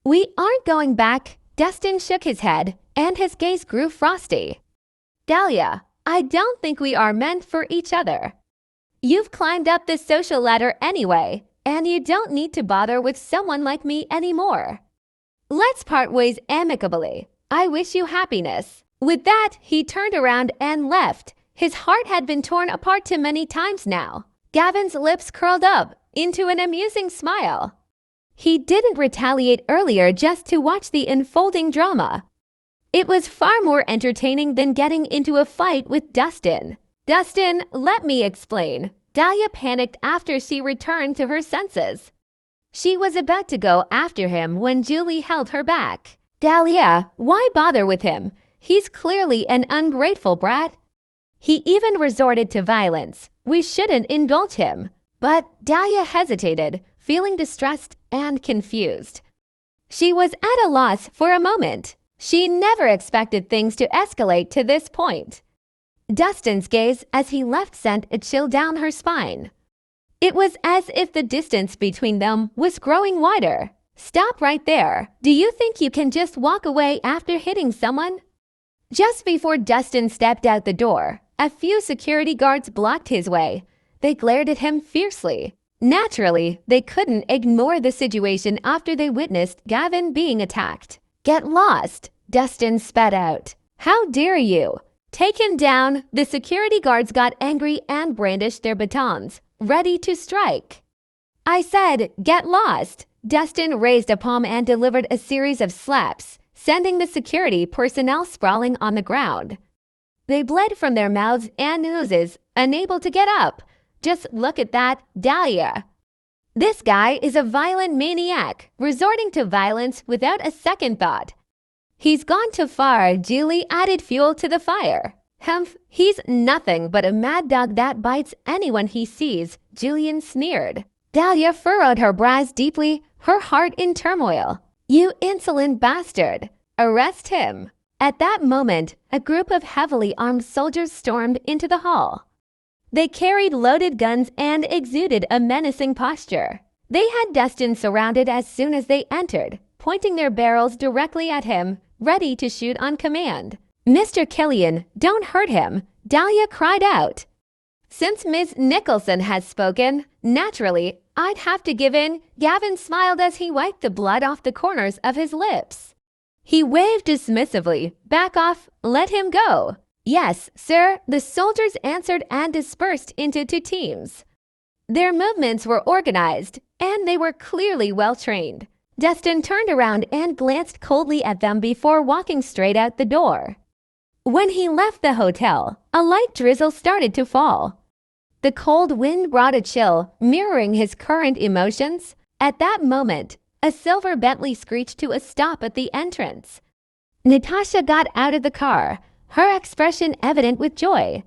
We aren't going back. Dustin shook his head, and his gaze grew frosty. Dahlia, I don't think we are meant for each other. You've climbed up this social ladder anyway, and you don't need to bother with someone like me anymore. Let's part ways amicably. I wish you happiness. With that, he turned around and left. His heart had been torn apart too many times now. Gavin's lips curled up into an amusing smile. He didn't retaliate earlier just to watch the unfolding drama. It was far more entertaining than getting into a fight with Dustin. Dustin, let me explain. Dahlia panicked after she returned to her senses. She was about to go after him when Julie held her back. Dahlia, why bother with him? He's clearly an ungrateful brat. He even resorted to violence. We shouldn't indulge him. But Dahlia hesitated, feeling distressed and confused. She was at a loss for a moment. She never expected things to escalate to this point. Dustin's gaze as he left sent a chill down her spine. It was as if the distance between them was growing wider. Stop right there. Do you think you can just walk away after hitting someone? Just before Dustin stepped out the door, a few security guards blocked his way. They glared at him fiercely. Naturally, they couldn't ignore the situation after they witnessed Gavin being attacked. Get lost, Dustin spat out. How dare you? Take him down. The security guards got angry and brandished their batons, ready to strike. I said, get lost. Dustin raised a palm and delivered a series of slaps, sending the security personnel sprawling on the ground. They bled from their mouths and noses, unable to get up. Just look at that, Dahlia. This guy is a violent maniac, resorting to violence without a second thought. He's gone too far. Julie added fuel to the fire. Humph, he's nothing but a mad dog that bites anyone he sees, Julian sneered. Dahlia furrowed her brows deeply, her heart in turmoil. You insolent bastard! Arrest him! At that moment, a group of heavily armed soldiers stormed into the hall. They carried loaded guns and exuded a menacing posture. They had Dustin surrounded as soon as they entered, pointing their barrels directly at him, ready to shoot on command. Mr. Killian, don't hurt him, Dahlia cried out. Since Ms. Nicholson has spoken, naturally, I'd have to give in. Gavin smiled as he wiped the blood off the corners of his lips. He waved dismissively. Back off, let him go. Yes, sir, the soldiers answered and dispersed into two teams. Their movements were organized, and they were clearly well-trained. Dustin turned around and glanced coldly at them before walking straight out the door. When he left the hotel, a light drizzle started to fall. The cold wind brought a chill, mirroring his current emotions. At that moment, a silver Bentley screeched to a stop at the entrance. Natasha got out of the car, her expression evident with joy.